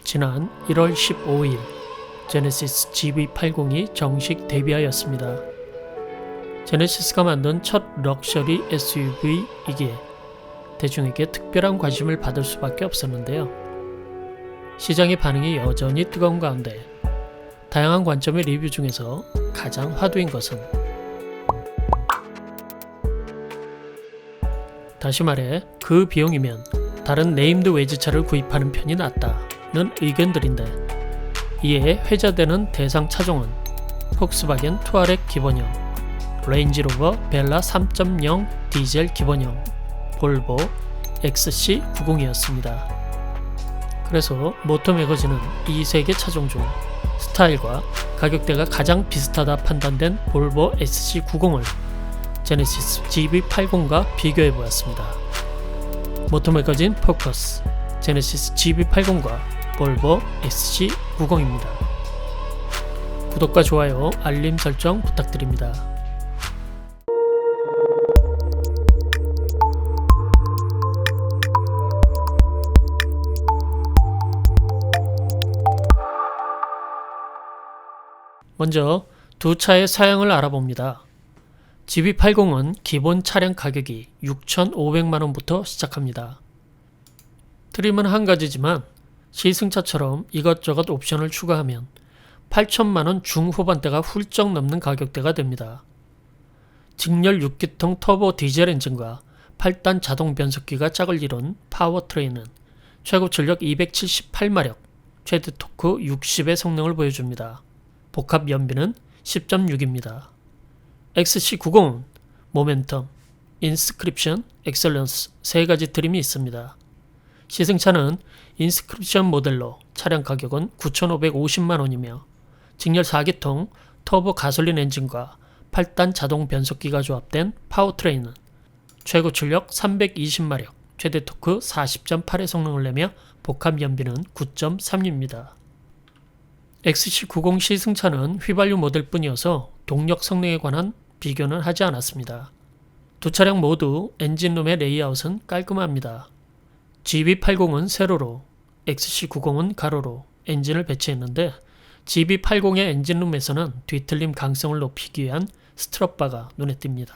지난 1월 15일 제네시스 GV80이 정식 데뷔하였습니다. 제네시스가 만든 첫 럭셔리 SUV이기에 대중에게 특별한 관심을 받을 수밖에 없었는데요. 시장의 반응이 여전히 뜨거운 가운데 다양한 관점의 리뷰 중에서 가장 화두인 것은 다시 말해 그 비용이면 다른 네임드 외제차를 구입하는 편이 낫다는 의견들인데, 이에 회자되는 대상 차종은 폭스바겐 투아렉 기본형, 레인지로버 벨라 3.0 디젤 기본형, 볼보 XC90이었습니다. 그래서 모터매거진은 이 세 개 차종 중 스타일과 가격대가 가장 비슷하다 판단된 볼보 XC90을 제네시스 GV80과 비교해보았습니다. 모터매거진 포커스, 제네시스 GV80과 볼보 XC90입니다. 구독과 좋아요, 알림 설정 부탁드립니다. 먼저 두 차의 사양을 알아봅니다. GV80은 기본 차량 가격이 6,500만원부터 시작합니다. 트림은 한 가지지만 시승차처럼 이것저것 옵션을 추가하면 8천만원 중후반대가 훌쩍 넘는 가격대가 됩니다. 직렬 6기통 터보 디젤 엔진과 8단 자동 변속기가 짝을 이룬 파워트레인은 최고 출력 278마력, 최대 토크 60의 성능을 보여줍니다. 복합 연비는 10.6입니다. XC90은 모멘텀, 인스크립션, 엑셀런스 세 가지 트림이 있습니다. 시승차는 인스크립션 모델로 차량 가격은 9,550만원이며 직렬 4기통 터보 가솔린 엔진과 8단 자동 변속기가 조합된 파워트레인은 최고 출력 320마력, 최대 토크 40.8의 성능을 내며 복합 연비는 9.3입니다. XC90 시승차는 휘발유 모델뿐이어서 동력 성능에 관한 비교는 하지 않았습니다. 두 차량 모두 엔진룸의 레이아웃은 깔끔합니다. GV80은 세로로, XC90은 가로로 엔진을 배치했는데, GV80의 엔진룸에서는 뒤틀림 강성을 높이기 위한 스트럿바가 눈에 띕니다.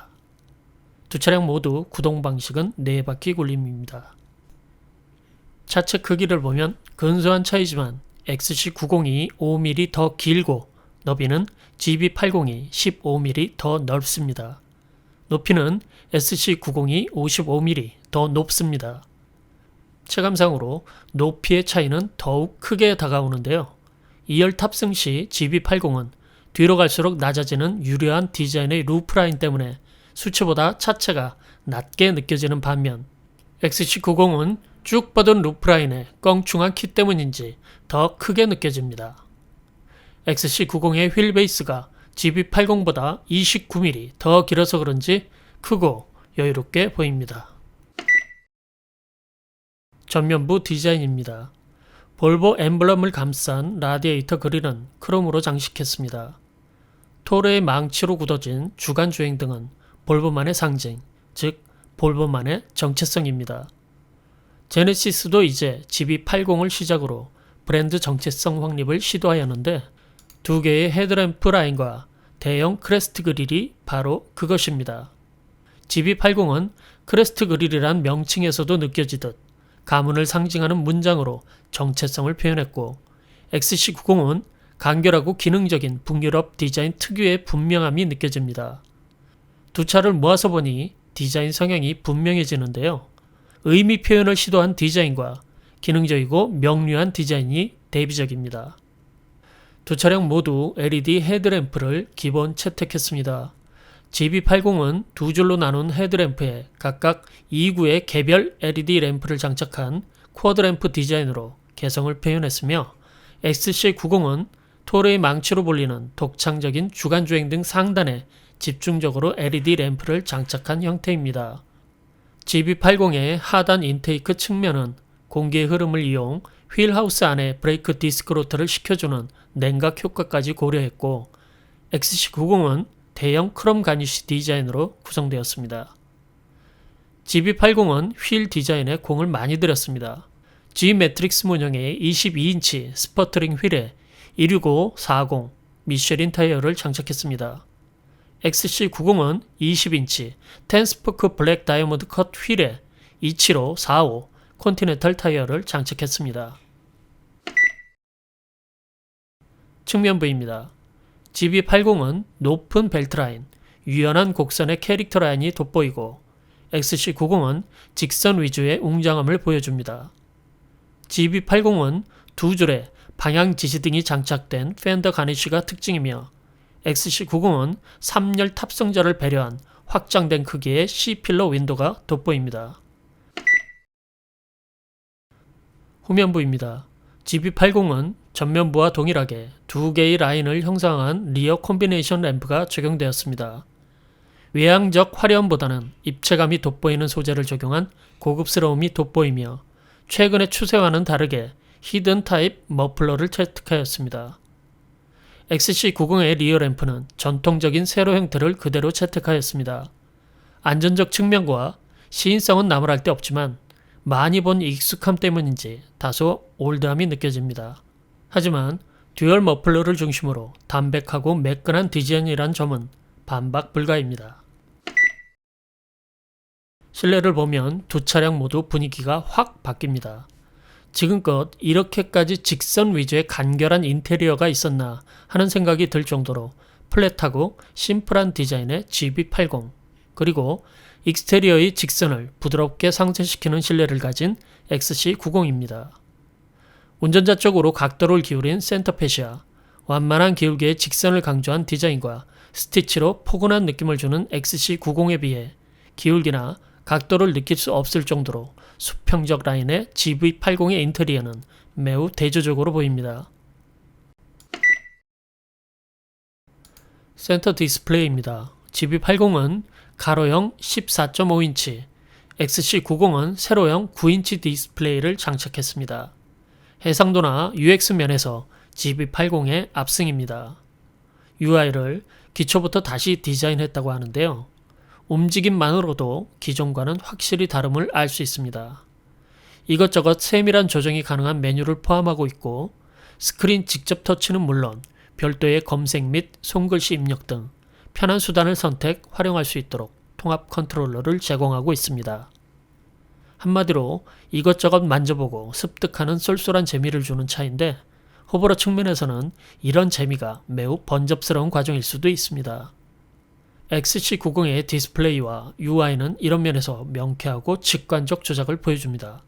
두 차량 모두 구동 방식은 4바퀴 굴림입니다. 차체 크기를 보면 근소한 차이지만 XC90이 5mm 더 길고 너비는 GV80이 15mm 더 넓습니다. 높이는 SC90이 55mm 더 높습니다. 체감상으로 높이의 차이는 더욱 크게 다가오는데요. 2열 탑승 시 GV80은 뒤로 갈수록 낮아지는 유려한 디자인의 루프라인 때문에 수치보다 차체가 낮게 느껴지는 반면 XC90은 쭉 뻗은 루프라인의 껑충한 키 때문인지 더 크게 느껴집니다. XC90의 휠 베이스가 GV80보다 29mm 더 길어서 그런지 크고 여유롭게 보입니다. 전면부 디자인입니다. 볼보 엠블럼을 감싼 라디에이터 그릴은 크롬으로 장식했습니다. 토르의 망치로 굳어진 주간 주행등은 볼보만의 상징, 즉 볼보만의 정체성입니다. 제네시스도 이제 GV80을 시작으로 브랜드 정체성 확립을 시도하였는데, 두 개의 헤드램프 라인과 대형 크레스트 그릴이 바로 그것입니다. GV80은 크레스트 그릴이란 명칭에서도 느껴지듯 가문을 상징하는 문장으로 정체성을 표현했고, XC90은 간결하고 기능적인 북유럽 디자인 특유의 분명함이 느껴집니다. 두 차를 모아서 보니 디자인 성향이 분명해지는데요. 의미 표현을 시도한 디자인과 기능적이고 명료한 디자인이 대비적입니다. 두 차량 모두 LED 헤드램프를 기본 채택했습니다. GV80은 두 줄로 나눈 헤드램프에 각각 2구의 개별 LED 램프를 장착한 쿼드램프 디자인으로 개성을 표현했으며, XC90은 토르의 망치로 불리는 독창적인 주간주행등 상단에 집중적으로 LED 램프를 장착한 형태입니다. GV80의 하단 인테이크 측면은 공기의 흐름을 이용 휠하우스 안에 브레이크 디스크 로터를 식혀주는 냉각 효과까지 고려했고, XC90은 대형 크롬 가니쉬 디자인으로 구성되었습니다. GV80은 휠 디자인에 공을 많이 들였습니다. G 매트릭스 문형의 22인치 스퍼트링 휠에 265-40 미쉐린 타이어를 장착했습니다. XC90은 20인치 텐스포크 블랙 다이아몬드 컷 휠에 275-45 컨티넨탈 타이어를 장착했습니다. 측면 부위입니다. GB80은 높은 벨트 라인, 유연한 곡선의 캐릭터 라인이 돋보이고 XC90은 직선 위주의 웅장함을 보여줍니다. GB80은 두 줄의 방향 지시등이 장착된 펜더 가니쉬가 특징이며 XC90은 3열 탑승자를 배려한 확장된 크기의 C필러 윈도가 돋보입니다. 후면부입니다. GB80은 전면부와 동일하게 두 개의 라인을 형성한 리어 콤비네이션 램프가 적용되었습니다. 외향적 화려함보다는 입체감이 돋보이는 소재를 적용한 고급스러움이 돋보이며 최근의 추세와는 다르게 히든 타입 머플러를 채택하였습니다. XC90의 리어 램프는 전통적인 세로 형태를 그대로 채택하였습니다. 안전적 측면과 시인성은 나무랄 데 없지만 많이 본 익숙함 때문인지 다소 올드함이 느껴집니다. 하지만 듀얼 머플러를 중심으로 담백하고 매끈한 디자인이란 점은 반박 불가입니다. 실내를 보면 두 차량 모두 분위기가 확 바뀝니다. 지금껏 이렇게까지 직선 위주의 간결한 인테리어가 있었나 하는 생각이 들 정도로 플랫하고 심플한 디자인의 GB80 그리고 익스테리어의 직선을 부드럽게 상쇄시키는 실내를 가진 XC90입니다. 운전자 쪽으로 각도를 기울인 센터페시아, 완만한 기울기의 직선을 강조한 디자인과 스티치로 포근한 느낌을 주는 XC90에 비해 기울기나 각도를 느낄 수 없을 정도로 수평적 라인의 GB80의 인테리어는 매우 대조적으로 보입니다. 센터 디스플레이입니다. GB80은 가로형 14.5인치, XC90은 세로형 9인치 디스플레이를 장착했습니다. 해상도나 UX 면에서 GB80의 압승입니다. UI를 기초부터 다시 디자인했다고 하는데요. 움직임만으로도 기존과는 확실히 다름을 알 수 있습니다. 이것저것 세밀한 조정이 가능한 메뉴를 포함하고 있고 스크린 직접 터치는 물론 별도의 검색 및 손글씨 입력 등 편한 수단을 선택, 활용할 수 있도록 통합 컨트롤러를 제공하고 있습니다. 한마디로 이것저것 만져보고 습득하는 쏠쏠한 재미를 주는 차인데 호불호 측면에서는 이런 재미가 매우 번잡스러운 과정일 수도 있습니다. XC90의 디스플레이와 UI는 이런 면에서 명쾌하고 직관적 조작을 보여줍니다.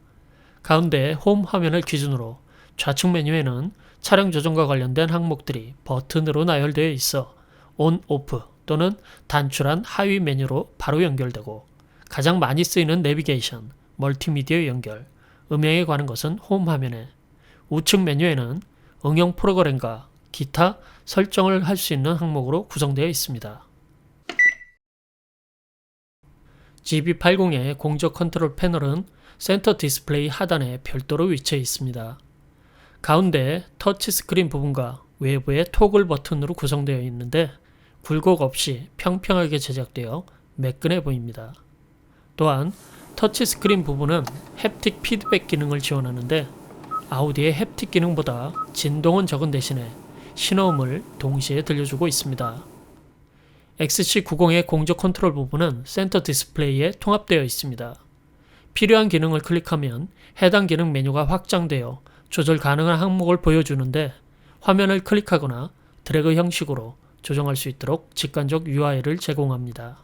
가운데 홈 화면을 기준으로 좌측 메뉴에는 차량 조정과 관련된 항목들이 버튼으로 나열되어 있어 온, 오프 또는 단출한 하위 메뉴로 바로 연결되고 가장 많이 쓰이는 내비게이션, 멀티미디어 연결, 음향에 관한 것은 홈 화면에 우측 메뉴에는 응용 프로그램과 기타 설정을 할 수 있는 항목으로 구성되어 있습니다. GB80의 공조 컨트롤 패널은 센터 디스플레이 하단에 별도로 위치해 있습니다. 가운데 터치스크린 부분과 외부의 토글 버튼으로 구성되어 있는데 굴곡 없이 평평하게 제작되어 매끈해 보입니다. 또한 터치스크린 부분은 햅틱 피드백 기능을 지원하는데 아우디의 햅틱 기능보다 진동은 적은 대신에 신호음을 동시에 들려주고 있습니다. XC90의 공조 컨트롤 부분은 센터 디스플레이에 통합되어 있습니다. 필요한 기능을 클릭하면 해당 기능 메뉴가 확장되어 조절 가능한 항목을 보여주는데 화면을 클릭하거나 드래그 형식으로 조정할 수 있도록 직관적 UI를 제공합니다.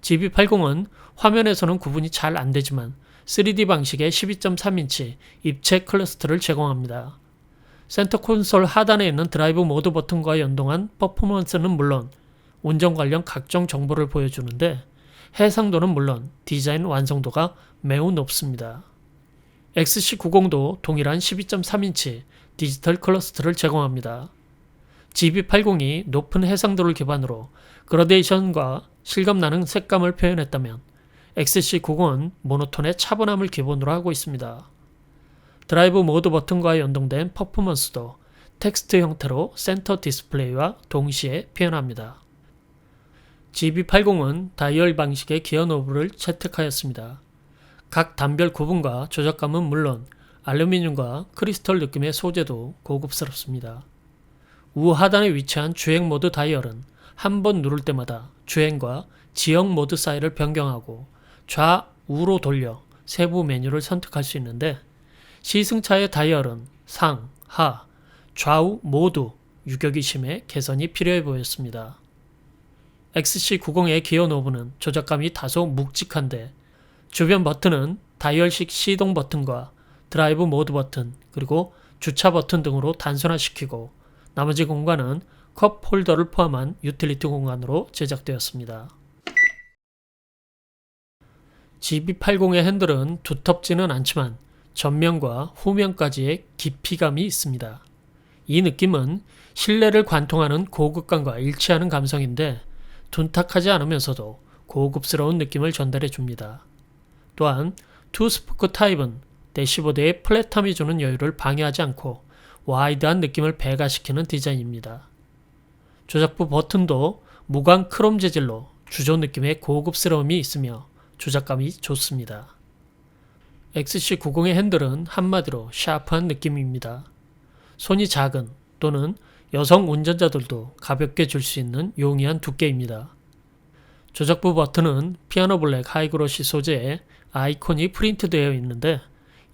GB80은 화면에서는 구분이 잘 안되지만 3D 방식의 12.3인치 입체 클러스터를 제공합니다. 센터 콘솔 하단에 있는 드라이브 모드 버튼과 연동한 퍼포먼스는 물론 운전 관련 각종 정보를 보여주는데 해상도는 물론 디자인 완성도가 매우 높습니다. XC90도 동일한 12.3인치 디지털 클러스터를 제공합니다. GB80이 높은 해상도를 기반으로 그라데이션과 실감나는 색감을 표현했다면 XC90은 모노톤의 차분함을 기본으로 하고 있습니다. 드라이브 모드 버튼과 연동된 퍼포먼스도 텍스트 형태로 센터 디스플레이와 동시에 표현합니다. GB80은 다이얼 방식의 기어 노브를 채택하였습니다. 각 단별 구분과 조작감은 물론 알루미늄과 크리스털 느낌의 소재도 고급스럽습니다. 우하단에 위치한 주행 모드 다이얼은 한 번 누를 때마다 주행과 지역 모드 사이를 변경하고 좌우로 돌려 세부 메뉴를 선택할 수 있는데, 시승차의 다이얼은 상, 하, 좌우 모두 유격이 심해 개선이 필요해 보였습니다. XC90의 기어 노브는 조작감이 다소 묵직한데, 주변 버튼은 다이얼식 시동 버튼과 드라이브 모드 버튼, 그리고 주차 버튼 등으로 단순화시키고 나머지 공간은 컵 홀더를 포함한 유틸리티 공간으로 제작되었습니다. GB80의 핸들은 두텁지는 않지만 전면과 후면까지의 깊이감이 있습니다. 이 느낌은 실내를 관통하는 고급감과 일치하는 감성인데 둔탁하지 않으면서도 고급스러운 느낌을 전달해 줍니다. 또한 투스포크 타입은 대시보드의 플랫함이 주는 여유를 방해하지 않고 와이드한 느낌을 배가시키는 디자인입니다. 조작부 버튼도 무광 크롬 재질로 주조 느낌의 고급스러움이 있으며 조작감이 좋습니다. XC90의 핸들은 한마디로 샤프한 느낌입니다. 손이 작은 또는 여성 운전자들도 가볍게 줄 수 있는 용이한 두께입니다. 조작부 버튼은 피아노 블랙 하이그로시 소재의 아이콘이 프린트되어 있는데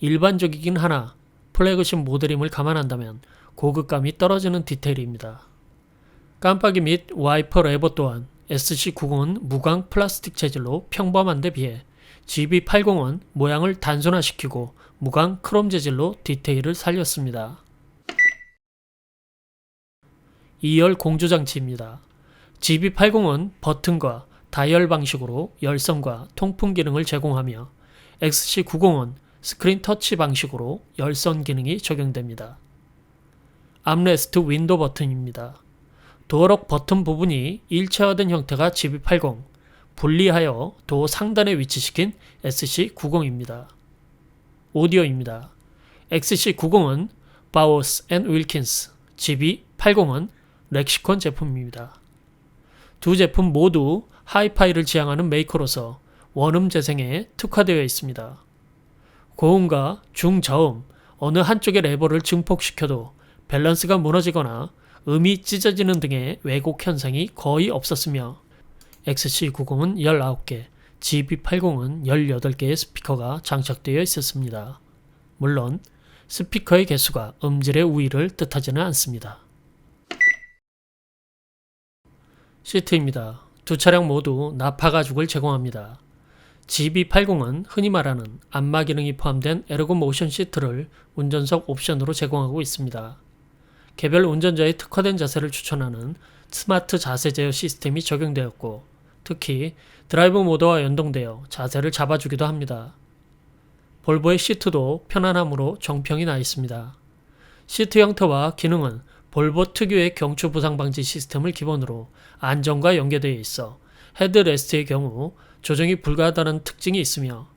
일반적이긴 하나 플래그십 모델임을 감안한다면 고급감이 떨어지는 디테일입니다. 깜빡이 및 와이퍼 레버 또한 SC90은 무광 플라스틱 재질로 평범한 데 비해 GB80은 모양을 단순화시키고 무광 크롬 재질로 디테일을 살렸습니다. 2열 공조장치입니다. GB80은 버튼과 다이얼 방식으로 열선과 통풍 기능을 제공하며 XC90은 스크린 터치 방식으로 열선 기능이 적용됩니다. 암레스트 윈도우 버튼입니다. 도어록 버튼 부분이 일체화된 형태가 GB80, 분리하여 도 상단에 위치시킨 SC90입니다. 오디오입니다. XC90은 바우스 앤 윌킨스, GB80은 렉시콘 제품입니다. 두 제품 모두 하이파이를 지향하는 메이커로서 원음 재생에 특화되어 있습니다. 고음과 중저음 어느 한쪽의 레버를 증폭시켜도 밸런스가 무너지거나 음이 찢어지는 등의 왜곡 현상이 거의 없었으며 XC90은 19개, GB80은 18개의 스피커가 장착되어 있었습니다. 물론 스피커의 개수가 음질의 우위를 뜻하지는 않습니다. 시트입니다. 두 차량 모두 나파 가죽을 제공합니다. GB80은 흔히 말하는 안마 기능이 포함된 에르고 모션 시트를 운전석 옵션으로 제공하고 있습니다. 개별 운전자의 특화된 자세를 추천하는 스마트 자세 제어 시스템이 적용되었고, 특히 드라이브 모드와 연동되어 자세를 잡아주기도 합니다. 볼보의 시트도 편안함으로 정평이 나 있습니다. 시트 형태와 기능은 볼보 특유의 경추 부상 방지 시스템을 기본으로 안전과 연계되어 있어 헤드레스트의 경우 조정이 불가하다는 특징이 있으며,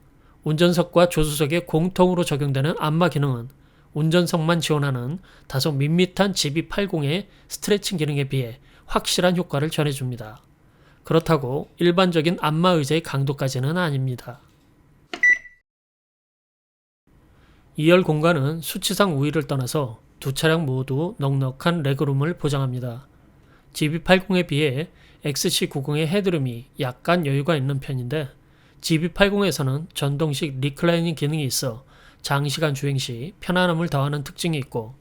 운전석과 조수석에 공통으로 적용되는 안마 기능은 운전석만 지원하는 다소 밋밋한 GB80의 스트레칭 기능에 비해 확실한 효과를 전해줍니다. 그렇다고 일반적인 안마 의자의 강도까지는 아닙니다. 2열 공간은 수치상 우위를 떠나서 두 차량 모두 넉넉한 레그룸을 보장합니다. GB80에 비해 XC90의 헤드룸이 약간 여유가 있는 편인데, GB80에서는 전동식 리클라이닝 기능이 있어 장시간 주행 시 편안함을 더하는 특징이 있고,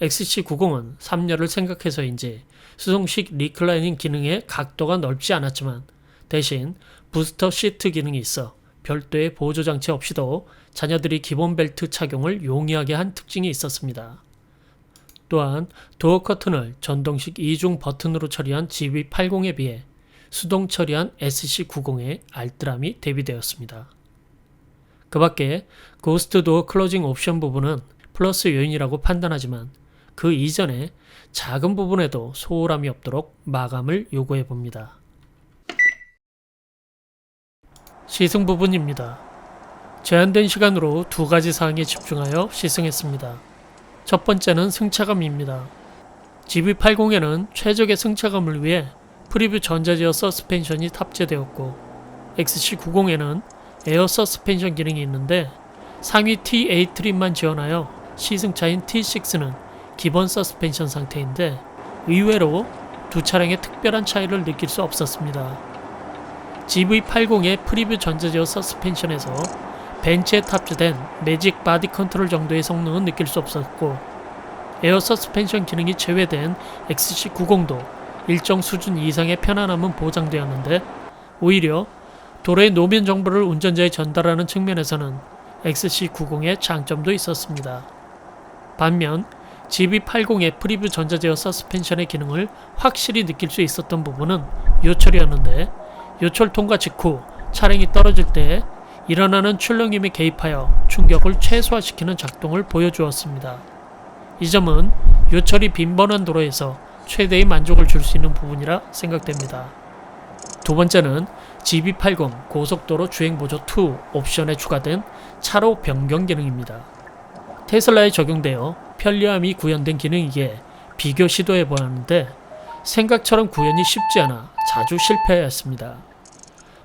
XC90은 3열을 생각해서인지 수동식 리클라이닝 기능의 각도가 넓지 않았지만 대신 부스터 시트 기능이 있어 별도의 보조장치 없이도 자녀들이 기본 벨트 착용을 용이하게 한 특징이 있었습니다. 또한 도어 커튼을 전동식 이중 버튼으로 처리한 GB80에 비해 수동 처리한 SC90의 알뜰함이 대비되었습니다. 그 밖에 고스트 도어 클로징 옵션 부분은 플러스 요인이라고 판단하지만 그 이전에 작은 부분에도 소홀함이 없도록 마감을 요구해 봅니다. 시승 부분입니다. 제한된 시간으로 두 가지 사항에 집중하여 시승했습니다. 첫 번째는 승차감입니다. GB80에는 최적의 승차감을 위해 프리뷰 전자제어 서스펜션이 탑재되었고, XC90에는 에어 서스펜션 기능이 있는데 상위 T8 트림만 지원하여 시승차인 T6는 기본 서스펜션 상태인데 의외로 두 차량의 특별한 차이를 느낄 수 없었습니다. GV80의 프리뷰 전자제어 서스펜션에서 벤츠에 탑재된 매직 바디 컨트롤 정도의 성능은 느낄 수 없었고 에어 서스펜션 기능이 제외된 XC90도 일정 수준 이상의 편안함은 보장되었는데 오히려 도로의 노면 정보를 운전자에 전달하는 측면에서는 XC90의 장점도 있었습니다. 반면 GV80의 프리뷰 전자제어 서스펜션의 기능을 확실히 느낄 수 있었던 부분은 요철이었는데 요철 통과 직후 차량이 떨어질 때 일어나는 출렁임에 개입하여 충격을 최소화시키는 작동을 보여주었습니다. 이 점은 요철이 빈번한 도로에서 최대의 만족을 줄 수 있는 부분이라 생각됩니다. 두 번째는 GV80 고속도로 주행보조 2 옵션에 추가된 차로 변경 기능입니다. 테슬라에 적용되어 편리함이 구현된 기능이기에 비교 시도해 보았는데 생각처럼 구현이 쉽지 않아 자주 실패하였습니다.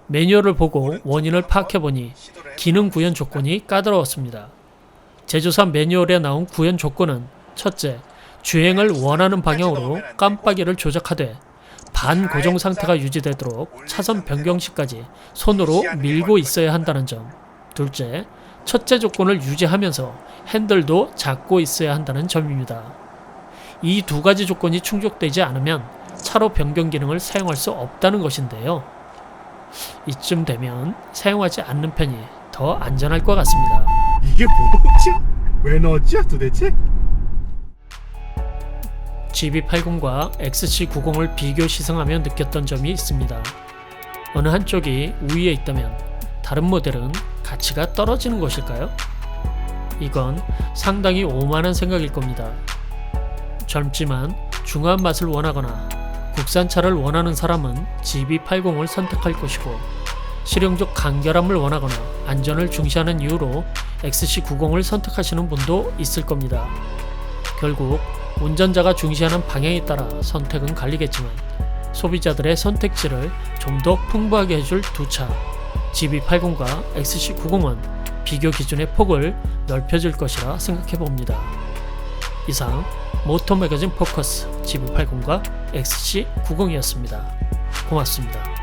매뉴얼을 보고 원인을 파악해보니 기능 구현 조건이 까다로웠습니다. 제조사 매뉴얼에 나온 구현 조건은 첫째, 주행을 원하는 방향으로 깜빡이를 조작하되 반고정 상태가 유지되도록 차선 변경 시까지 손으로 밀고 있어야 한다는 점. 둘째, 첫째 조건을 유지하면서 핸들도 잡고 있어야 한다는 점입니다. 이 두 가지 조건이 충족되지 않으면 차로 변경 기능을 사용할 수 없다는 것인데요. 이쯤 되면 사용하지 않는 편이 더 안전할 것 같습니다. 이게 뭐지? 왜 넣었지 도대체? GV80과 XC90을 비교 시승하며 느꼈던 점이 있습니다. 어느 한쪽이 우위에 있다면 다른 모델은 가치가 떨어지는 것일까요? 이건 상당히 오만한 생각일 겁니다. 젊지만 중후한 맛을 원하거나 국산차를 원하는 사람은 GV80을 선택할 것이고 실용적 간결함을 원하거나 안전을 중시하는 이유로 XC90을 선택하시는 분도 있을 겁니다. 결국 운전자가 중시하는 방향에 따라 선택은 갈리겠지만 소비자들의 선택지를 좀 더 풍부하게 해줄 두 차 GV80과 XC90은 비교 기준의 폭을 넓혀줄 것이라 생각해봅니다. 이상 모토 매거진 포커스 GV80과 XC90이었습니다. 고맙습니다.